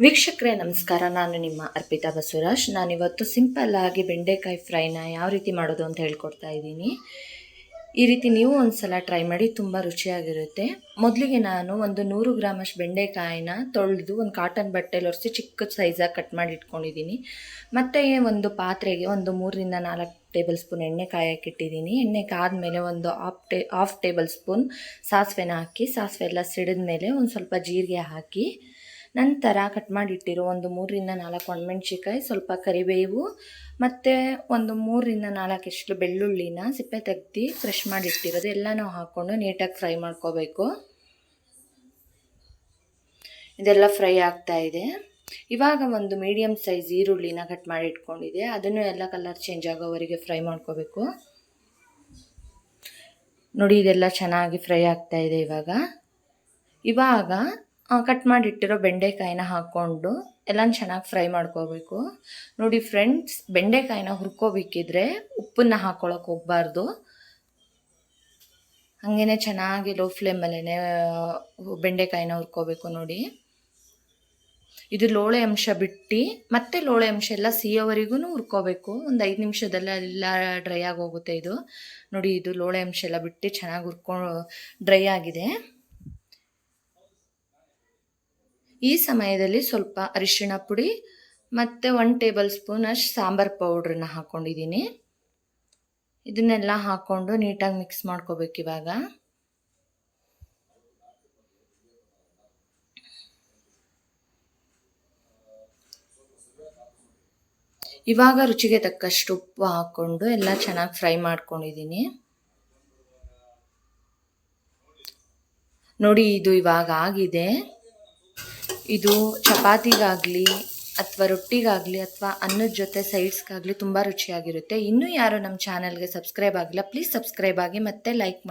ವೀಕ್ಷಕರೇ ನಮಸ್ಕಾರ. ನಾನು ನಿಮ್ಮ ಅರ್ಪಿತಾ ಬಸವರಾಜ್. ನಾನಿವತ್ತು ಸಿಂಪಲ್ ಆಗಿ ಬೆಂಡೆಕಾಯಿ ಫ್ರೈನ ಯಾವ ರೀತಿ ಮಾಡೋದು ಅಂತ ಹೇಳ್ಕೊಡ್ತಾ ಇದ್ದೀನಿ. ಈ ರೀತಿ ನೀವು ಒಂದ್ಸಲ ಟ್ರೈ ಮಾಡಿ, ತುಂಬ ರುಚಿಯಾಗಿರುತ್ತೆ. ಮೊದಲಿಗೆ ನಾನು ಒಂದು 100 ಗ್ರಾಮಷ್ಟು ಬೆಂಡೆಕಾಯಿನ ತೊಳೆದು ಒಂದು ಕಾಟನ್ ಬಟ್ಟೆಲಿ ಒರೆಸಿ ಚಿಕ್ಕ ಸೈಜಾಗಿ ಕಟ್ ಮಾಡಿ ಇಟ್ಕೊಂಡಿದ್ದೀನಿ. ಮತ್ತು ಒಂದು ಪಾತ್ರೆಗೆ ಒಂದು 3 ರಿಂದ 4 ಟೇಬಲ್ ಸ್ಪೂನ್ ಎಣ್ಣೆ ಕಾಯಕ್ಕಿಟ್ಟಿದ್ದೀನಿ. ಎಣ್ಣೆ ಕಾದ್ಮೇಲೆ ಒಂದು ಹಾಫ್ ಟೇಬಲ್ ಸ್ಪೂನ್ ಸಾಸಿವೆನ ಹಾಕಿ, ಸಾಸಿವೆ ಎಲ್ಲ ಸಿಡಿದ ಮೇಲೆ ಒಂದು ಸ್ವಲ್ಪ ಜೀರಿಗೆ ಹಾಕಿ, ನಂತರ ಕಟ್ ಮಾಡಿಟ್ಟಿರೋ ಒಂದು 3 ರಿಂದ 4 ಒಣಮೆಣ್ಸಿಕಾಯಿ, ಸ್ವಲ್ಪ ಕರಿಬೇವು ಮತ್ತು ಒಂದು 3 ರಿಂದ 4 ಬೆಳ್ಳುಳ್ಳಿನ ಸಿಪ್ಪೆ ತೆಗೆದು ಕ್ರಷ್ ಮಾಡಿಟ್ಟಿರೋದು ಎಲ್ಲನೂ ಹಾಕ್ಕೊಂಡು ನೀಟಾಗಿ ಫ್ರೈ ಮಾಡ್ಕೋಬೇಕು. ಇದೆಲ್ಲ ಫ್ರೈ ಆಗ್ತಾ ಇದೆ. ಇವಾಗ ಒಂದು ಮೀಡಿಯಮ್ ಸೈಜ್ ಈರುಳ್ಳಿನ ಕಟ್ ಮಾಡಿ ಇಟ್ಕೊಂಡಿದೆ, ಅದನ್ನು ಎಲ್ಲ ಕಲರ್ ಚೇಂಜ್ ಆಗೋವರೆಗೆ ಫ್ರೈ ಮಾಡ್ಕೋಬೇಕು. ನೋಡಿ, ಇದೆಲ್ಲ ಚೆನ್ನಾಗಿ ಫ್ರೈ ಆಗ್ತಾ ಇದೆ. ಇವಾಗ ಕಟ್ ಮಾಡಿಟ್ಟಿರೋ ಬೆಂಡೆಕಾಯಿನ ಹಾಕ್ಕೊಂಡು ಎಲ್ಲ ಚೆನ್ನಾಗಿ ಫ್ರೈ ಮಾಡ್ಕೋಬೇಕು. ನೋಡಿ ಫ್ರೆಂಡ್ಸ್, ಬೆಂಡೆಕಾಯಿನ ಹುರ್ಕೋಬೇಕಿದ್ರೆ ಉಪ್ಪನ್ನ ಹಾಕ್ಕೊಳಕ್ಕೆ ಹೋಗಬಾರ್ದು. ಹಾಗೇ ಚೆನ್ನಾಗಿ ಲೋ ಫ್ಲೇಮಲ್ಲೇ ಬೆಂಡೆಕಾಯಿನ ಹುರ್ಕೋಬೇಕು. ನೋಡಿ, ಇದು ಲೋಳೆ ಅಂಶ ಬಿಟ್ಟು ಮತ್ತೆ ಲೋಳೆ ಅಂಶ ಎಲ್ಲ ಸಿಯೋವರೆಗೂ ಹುರ್ಕೋಬೇಕು. ಒಂದು 5 ನಿಮಿಷದಲ್ಲ ಡ್ರೈ ಆಗೋಗುತ್ತೆ ಇದು. ನೋಡಿ, ಇದು ಲೋಳೆ ಅಂಶ ಎಲ್ಲ ಬಿಟ್ಟು ಚೆನ್ನಾಗಿ ಡ್ರೈ ಆಗಿದೆ. ಈ ಸಮಯದಲ್ಲಿ ಸ್ವಲ್ಪ ಅರಿಶಿಣ ಪುಡಿ ಮತ್ತು 1 ಟೇಬಲ್ ಸ್ಪೂನ್ ಅಷ್ಟು ಸಾಂಬಾರು ಪೌಡ್ರನ್ನ ಹಾಕ್ಕೊಂಡಿದ್ದೀನಿ. ಇದನ್ನೆಲ್ಲ ಹಾಕ್ಕೊಂಡು ನೀಟಾಗಿ ಮಿಕ್ಸ್ ಮಾಡ್ಕೋಬೇಕು. ಇವಾಗ ರುಚಿಗೆ ತಕ್ಕಷ್ಟು ಉಪ್ಪು ಹಾಕ್ಕೊಂಡು ಎಲ್ಲ ಚೆನ್ನಾಗಿ ಫ್ರೈ ಮಾಡ್ಕೊಂಡಿದ್ದೀನಿ. ನೋಡಿ, ಇದು ಇವಾಗ ಆಗಿದೆ. ಇದು ಚಪಾತಿಗಾಗಲಿ ಅಥವಾ ರೊಟ್ಟಿಗಾಗಲಿ ಅಥವಾ ಅನ್ನದ ಜೊತೆ ಸೈಡ್ಸ್ಗಾಗಲಿ ತುಂಬ ರುಚಿಯಾಗಿರುತ್ತೆ. ಇನ್ನೂ ಯಾರು ನಮ್ಮ ಚಾನಲ್ಗೆ ಸಬ್ಸ್ಕ್ರೈಬ್ ಆಗಿಲ್ಲ, ಪ್ಲೀಸ್ ಸಬ್ಸ್ಕ್ರೈಬ್ ಆಗಿ ಮತ್ತು ಲೈಕ್ ಮಾಡಿ.